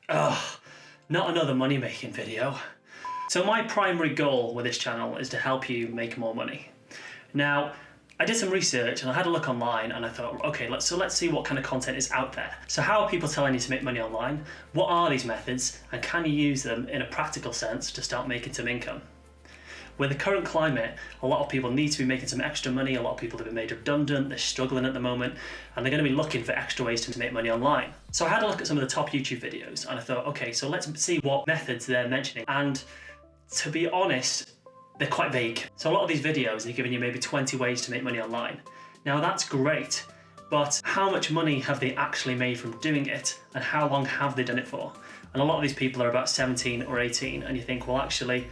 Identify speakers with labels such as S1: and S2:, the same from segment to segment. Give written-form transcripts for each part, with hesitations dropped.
S1: Ugh, not another money making video. So my primary goal with this channel is to help you make more money. Now, I did some research and I had a look online and I thought, okay, let's see what kind of content is out there. So how are people telling you to make money online? What are these methods and can you use them in a practical sense to start making some income? With the current climate, a lot of people need to be making some extra money, a lot of people have been made redundant, they're struggling at the moment, and they're going to be looking for extra ways to make money online. So I had a look at some of the top YouTube videos and I thought, okay, so let's see what methods they're mentioning. And to be honest, they're quite vague. So a lot of these videos are giving you maybe 20 ways to make money online. Now that's great, but how much money have they actually made from doing it and how long have they done it for? And a lot of these people are about 17 or 18 and you think, well actually,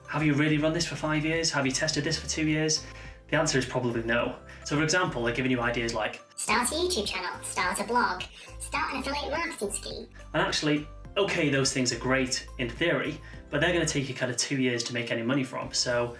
S1: have you really run this for 5 years? Have you tested this for 2 years? The answer is probably no. So for example, they're giving you ideas like
S2: start a YouTube channel, start a blog, start an affiliate marketing scheme.
S1: And actually, okay, those things are great in theory, but they're going to take you kind of 2 years to make any money from. So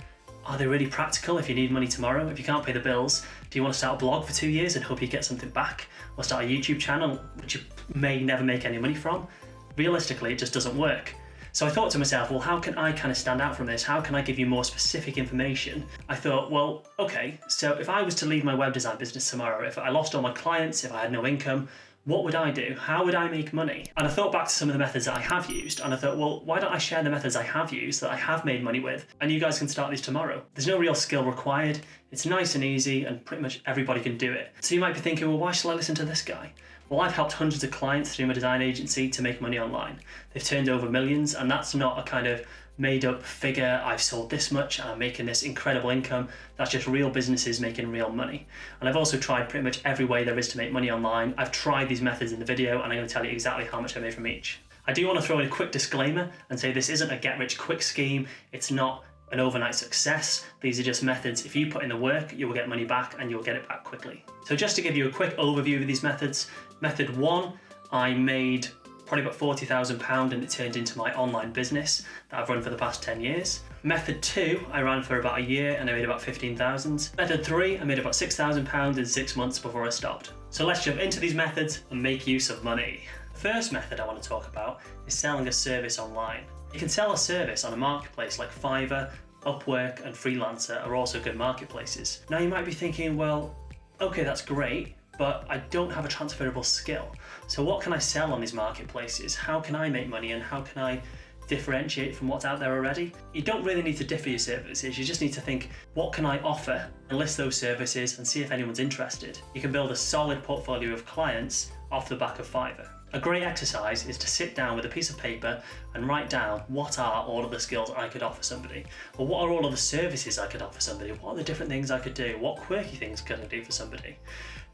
S1: are they really practical if you need money tomorrow? If you can't pay the bills, do you want to start a blog for 2 years and hope you get something back? Or start a YouTube channel, which you may never make any money from? Realistically, it just doesn't work. So I thought to myself, well, how can I kind of stand out from this? How can I give you more specific information? I thought, well, okay, so if I was to leave my web design business tomorrow, if I lost all my clients, if I had no income, what would I do? How would I make money? And I thought back to some of the methods that I have used and I thought, well, why don't I share the methods I have used that I have made money with and you guys can start these tomorrow. There's no real skill required. It's nice and easy and pretty much everybody can do it. So you might be thinking, well, why should I listen to this guy? Well, I've helped hundreds of clients through my design agency to make money online. They've turned over millions and that's not a kind of made up figure, I've sold this much and I'm making this incredible income. That's just real businesses making real money. And I've also tried pretty much every way there is to make money online. I've tried these methods in the video and I'm going to tell you exactly how much I made from each. I do want to throw in a quick disclaimer and say this isn't a get rich quick scheme. It's not an overnight success. These are just methods. If you put in the work, you will get money back and you'll get it back quickly. So just to give you a quick overview of these methods, method one, I made probably about £40,000 and it turned into my online business that I've run for the past 10 years. Method two, I ran for about a year and I made about 15,000. Method three, I made about £6,000 in 6 months before I stopped. So let's jump into these methods and make use of money. The first method I want to talk about is selling a service online. You can sell a service on a marketplace like Fiverr, Upwork and Freelancer are also good marketplaces. Now you might be thinking, well, okay, that's great, but I don't have a transferable skill. So what can I sell on these marketplaces? How can I make money and how can I differentiate from what's out there already? You don't really need to differ your services, you just need to think, what can I offer? And list those services and see if anyone's interested. You can build a solid portfolio of clients off the back of Fiverr. A great exercise is to sit down with a piece of paper and write down what are all of the skills I could offer somebody, or what are all of the services I could offer somebody, what are the different things I could do, what quirky things could I do for somebody.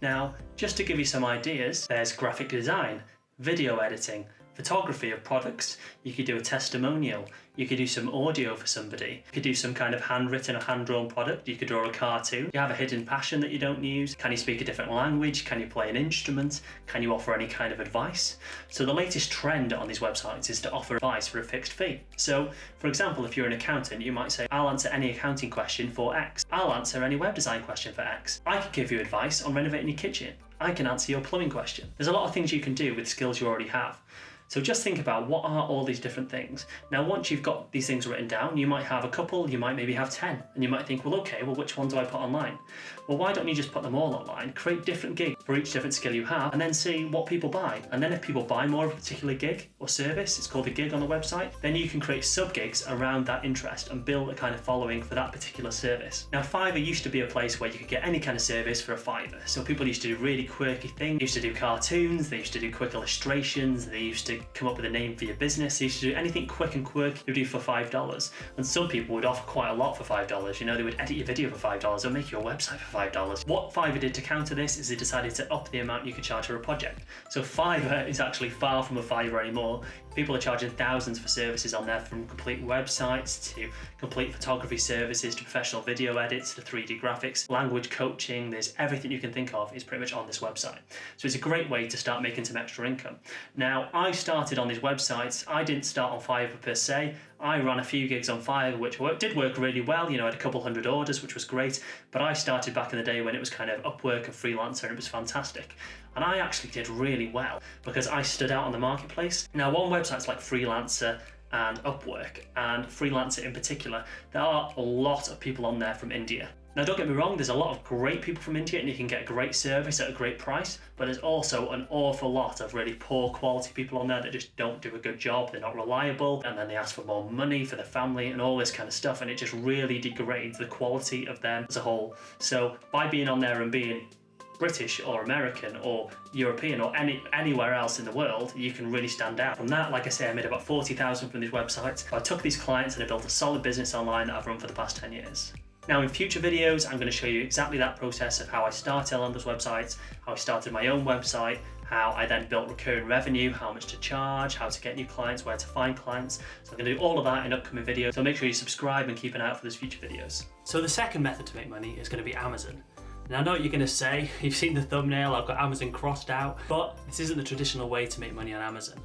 S1: Now, just to give you some ideas, there's graphic design, video editing, photography of products, you could do a testimonial, you could do some audio for somebody, you could do some kind of handwritten or hand-drawn product, you could draw a cartoon, you have a hidden passion that you don't use, can you speak a different language, can you play an instrument, can you offer any kind of advice? So the latest trend on these websites is to offer advice for a fixed fee. So for example, if you're an accountant, you might say, I'll answer any accounting question for X, I'll answer any web design question for X, I could give you advice on renovating your kitchen, I can answer your plumbing question. There's a lot of things you can do with skills you already have. So just think about what are all these different things. Now, once you've got these things written down, you might have a couple, you might maybe have 10, and you might think, well, okay, well, which one do I put online? Well, why don't you just put them all online, create different gigs for each different skill you have, and then see what people buy. And then if people buy more of a particular gig or service, it's called a gig on the website, then you can create sub-gigs around that interest and build a kind of following for that particular service. Now, Fiverr used to be a place where you could get any kind of service for a fiver. So people used to do really quirky things, they used to do cartoons, they used to do quick illustrations, they used to come up with a name for your business, they used to do anything quick and quirky you do for $5. And some people would offer quite a lot for $5. You know, they would edit your video for $5 or make your website for $5. What Fiverr did to counter this is they decided to up the amount you could charge for a project. So Fiverr is actually far from a Fiverr anymore. People are charging thousands for services on there, from complete websites to complete photography services to professional video edits to 3D graphics, language coaching. There's everything you can think of is pretty much on this website. So it's a great way to start making some extra income. Now, I started on these websites. I didn't start on Fiverr per se. I ran a few gigs on Fiverr, which did work really well. You know, I had a couple hundred orders, which was great. But I started back in the day when it was kind of Upwork and Freelancer, and it was fantastic. And I actually did really well because I stood out on the marketplace. Now, one website's like Freelancer and Upwork, and Freelancer in particular, there are a lot of people on there from India. Now, don't get me wrong, there's a lot of great people from India and you can get great service at a great price, but there's also an awful lot of really poor quality people on there that just don't do a good job, they're not reliable, and then they ask for more money for their family and all this kind of stuff, and it just really degrades the quality of them as a whole. So by being on there and being British or American or European or anywhere else in the world, you can really stand out. From that, like I say, I made about 40,000 from these websites. I took these clients and I built a solid business online that I've run for the past 10 years. Now in future videos, I'm going to show you exactly that process of how I started on those websites, how I started my own website, how I then built recurring revenue, how much to charge, how to get new clients, where to find clients. So I'm going to do all of that in upcoming videos. So make sure you subscribe and keep an eye out for those future videos. So the second method to make money is going to be Amazon. Now I know what you're going to say, you've seen the thumbnail, I've got Amazon crossed out, but this isn't the traditional way to make money on Amazon.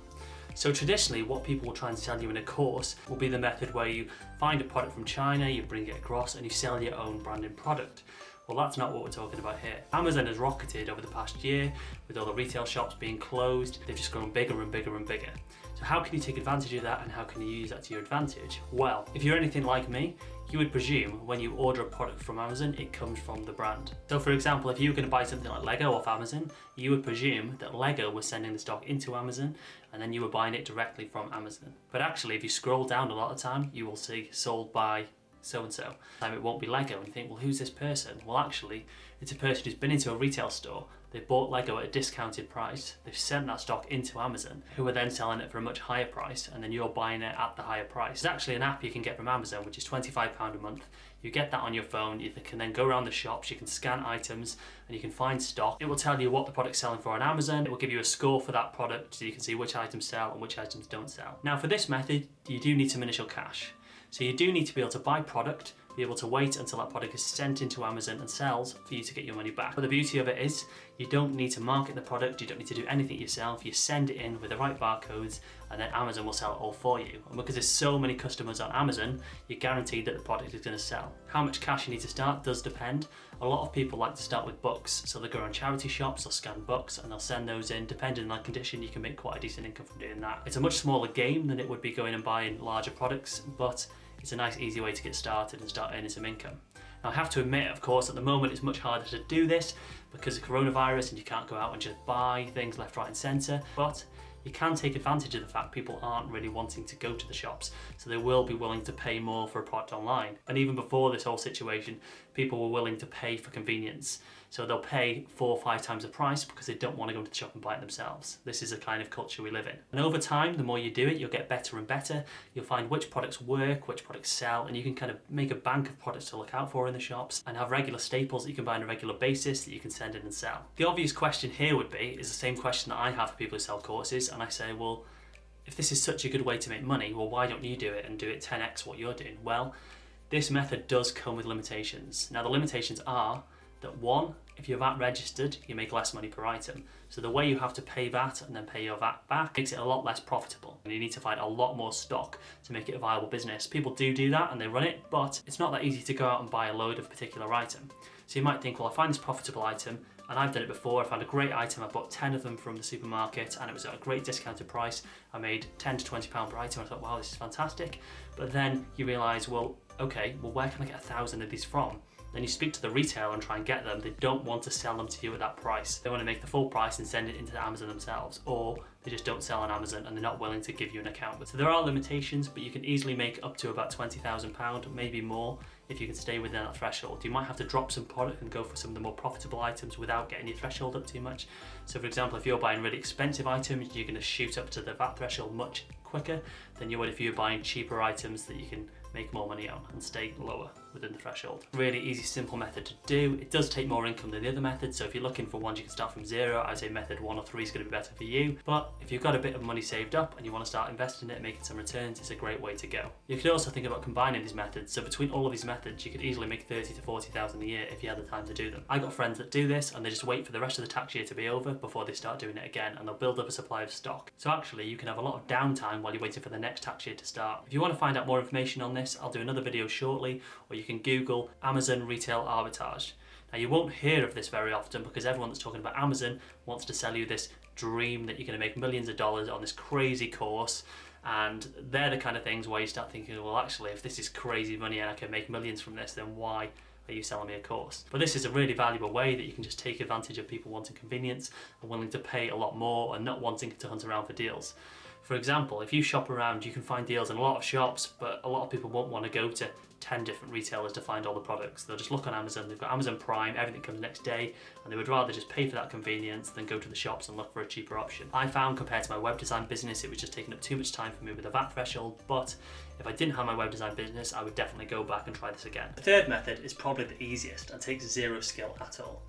S1: So traditionally, what people will try and sell you in a course will be the method where you find a product from China, you bring it across and you sell your own branded product. Well, that's not what we're talking about here. Amazon has rocketed over the past year with all the retail shops being closed. They've just grown bigger and bigger and bigger. So how can you take advantage of that and how can you use that to your advantage? Well, if you're anything like me, you would presume when you order a product from Amazon, it comes from the brand. So for example, if you were going to buy something like Lego off Amazon, you would presume that Lego was sending the stock into Amazon and then you were buying it directly from Amazon. But actually, if you scroll down a lot of time, you will see sold by so-and-so. It won't be Lego and you think, well, who's this person? Well, actually, it's a person who's been into a retail store, they bought Lego at a discounted price, they've sent that stock into Amazon, who are then selling it for a much higher price, and then you're buying it at the higher price. There's actually an app you can get from Amazon, which is £25 a month. You get that on your phone, you can then go around the shops, you can scan items, and you can find stock. It will tell you what the product's selling for on Amazon, it will give you a score for that product, so you can see which items sell and which items don't sell. Now for this method, you do need some initial cash. So you do need to be able to buy product, be able to wait until that product is sent into Amazon and sells for you to get your money back. But the beauty of it is you don't need to market the product, you don't need to do anything yourself, you send it in with the right barcodes and then Amazon will sell it all for you. And because there's so many customers on Amazon, you're guaranteed that the product is going to sell. How much cash you need to start does depend. A lot of people like to start with books, so they go around charity shops, they'll scan books and they'll send those in. Depending on the condition, you can make quite a decent income from doing that. It's a much smaller game than it would be going and buying larger products, but it's a nice easy way to get started and start earning some income. Now I have to admit, of course, at the moment it's much harder to do this because of coronavirus and you can't go out and just buy things left, right and centre, but you can take advantage of the fact people aren't really wanting to go to the shops, so they will be willing to pay more for a product online. And even before this whole situation, people were willing to pay for convenience. So they'll pay 4 or 5 times the price because they don't want to go to the shop and buy it themselves. This is the kind of culture we live in. And over time, the more you do it, you'll get better and better. You'll find which products work, which products sell, and you can kind of make a bank of products to look out for in the shops and have regular staples that you can buy on a regular basis that you can send in and sell. The obvious question here would be, is the same question that I have for people who sell courses, and I say, well, if this is such a good way to make money, well, why don't you do it and do it 10x what you're doing? Well, this method does come with limitations. Now the limitations are that 1, if you're VAT registered, you make less money per item. So the way you have to pay VAT and then pay your VAT back makes it a lot less profitable. And you need to find a lot more stock to make it a viable business. People do that and they run it, but it's not that easy to go out and buy a load of a particular item. So you might think, well, I find this profitable item, and I've done it before. I found a great item, I bought 10 of them from the supermarket and it was at a great discounted price. I made £10 to £20 per item. I thought, wow, this is fantastic. But then you realise, well, okay, well, where can I get 1,000 of these from? Then you speak to the retailer and try and get them. They don't want to sell them to you at that price. They want to make the full price and send it into Amazon themselves, or they just don't sell on Amazon and they're not willing to give you an account. So there are limitations, but you can easily make up to about £20,000, maybe more, if you can stay within that threshold. You might have to drop some product and go for some of the more profitable items without getting your threshold up too much. So for example, if you're buying really expensive items, you're going to shoot up to the VAT threshold much quicker than you would if you're buying cheaper items that you can make more money on and stay lower within the threshold. Really easy, simple method to do. It does take more income than the other methods, so if you're looking for ones you can start from zero, I'd say method 1 or 3 is going to be better for you. But if you've got a bit of money saved up and you want to start investing it and making some returns, it's a great way to go. You could also think about combining these methods. So between all of these methods, you could easily make 30 to 40,000 a year if you had the time to do them. I got friends that do this and they just wait for the rest of the tax year to be over before they start doing it again, and they'll build up a supply of stock. So actually you can have a lot of downtime while you're waiting for the next tax year to start. If you want to find out more information on this, I'll do another video shortly, or you can Google Amazon retail arbitrage. Now you won't hear of this very often because everyone that's talking about Amazon wants to sell you this dream that you're going to make millions of dollars on this crazy course, and they're the kind of things where you start thinking, well, actually, if this is crazy money and I can make millions from this, then why are you selling me a course? But this is a really valuable way that you can just take advantage of people wanting convenience and willing to pay a lot more and not wanting to hunt around for deals. For example, if you shop around, you can find deals in a lot of shops, but a lot of people won't want to go to 10 different retailers to find all the products. They'll just look on Amazon, they've got Amazon Prime, everything comes next day, and they would rather just pay for that convenience than go to the shops and look for a cheaper option. I found compared to my web design business, it was just taking up too much time for me with the VAT threshold, but if I didn't have my web design business, I would definitely go back and try this again. The third method is probably the easiest and takes zero skill at all.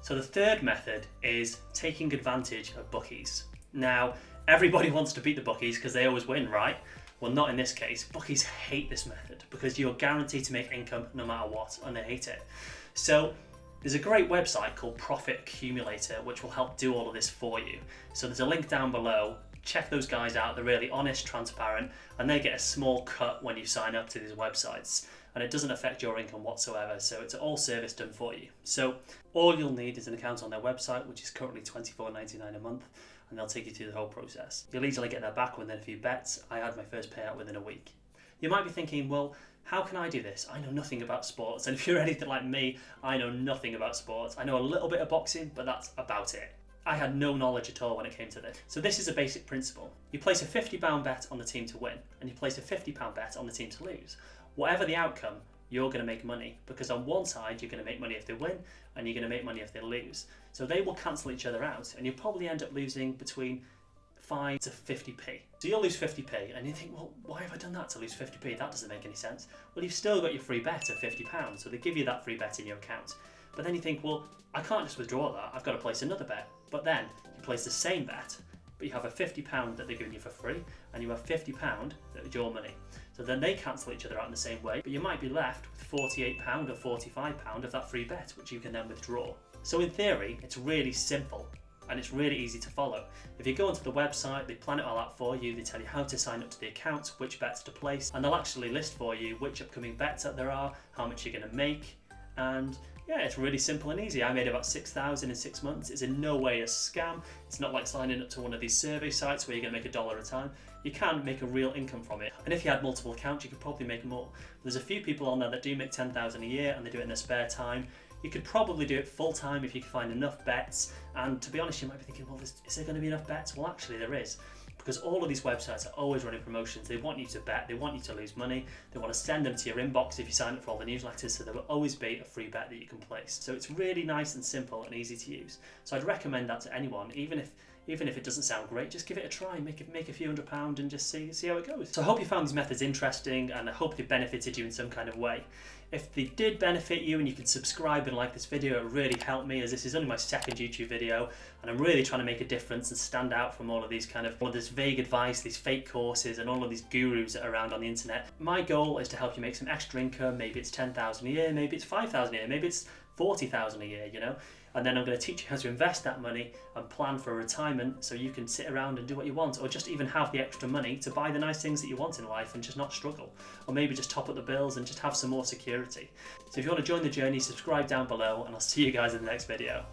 S1: So the third method is taking advantage of bookies. Now, everybody wants to beat the bookies because they always win, right? Well, not in this case. Bookies hate this method because you're guaranteed to make income no matter what, and they hate it. So there's a great website called Profit Accumulator which will help do all of this for you. So there's a link down below. Check those guys out. They're really honest, transparent, and they get a small cut when you sign up to these websites. And it doesn't affect your income whatsoever, so it's all service done for you. So all you'll need is an account on their website, which is currently $24.99 a month, and they'll take you through the whole process. You'll easily get that back within a few bets. I had my first payout within a week. You might be thinking, well, how can I do this? I know nothing about sports, and if you're anything like me, I know nothing about sports. I know a little bit of boxing, but that's about it. I had no knowledge at all when it came to this. So this is a basic principle. You place a £50 bet on the team to win, and you place a £50 bet on the team to lose. Whatever the outcome, you're going to make money, because on one side you're going to make money if they win and you're going to make money if they lose. So they will cancel each other out, and you'll probably end up losing between 5 to 50p. So you'll lose 50p, and you think, well, why have I done that to lose 50p? That doesn't make any sense. Well, you've still got your free bet of £50, so they give you that free bet in your account. But then you think, well, I can't just withdraw that, I've got to place another bet. But then you place the same bet, but you have a £50 that they're giving you for free, and you have £50 that is your money. So then they cancel each other out in the same way, but you might be left with £48 or £45 of that free bet, which you can then withdraw. So in theory, it's really simple, and it's really easy to follow. If you go onto the website, they plan it all out for you, they tell you how to sign up to the account, which bets to place, and they'll actually list for you which upcoming bets that there are, how much you're going to make, and yeah, it's really simple and easy. I made about $6,000 in 6 months. It's in no way a scam. It's not like signing up to one of these survey sites where you're going to make $1 a time. You can make a real income from it. And if you had multiple accounts, you could probably make more. There's a few people on there that do make $10,000 a year and they do it in their spare time. You could probably do it full time if you can find enough bets. And to be honest, you might be thinking, well, is there going to be enough bets? Well, actually there is. Because all of these websites are always running promotions. They want you to bet, they want you to lose money, they want to send them to your inbox if you sign up for all the newsletters, so there will always be a free bet that you can place. So it's really nice and simple and easy to use. So I'd recommend that to anyone, even if it doesn't sound great, just give it a try, make a few £100 and just see how it goes. So I hope you found these methods interesting, and I hope they benefited you in some kind of way. If they did benefit you and you could subscribe and like this video, it would really help me, as this is only my second YouTube video and I'm really trying to make a difference and stand out from all of this vague advice, these fake courses and all of these gurus that are around on the internet. My goal is to help you make some extra income. Maybe it's $10,000 a year, maybe it's $5,000 a year, maybe it's $40,000 a year, you know? And then I'm going to teach you how to invest that money and plan for a retirement so you can sit around and do what you want, or just even have the extra money to buy the nice things that you want in life and just not struggle. Or maybe just top up the bills and just have some more security. So if you want to join the journey, subscribe down below and I'll see you guys in the next video.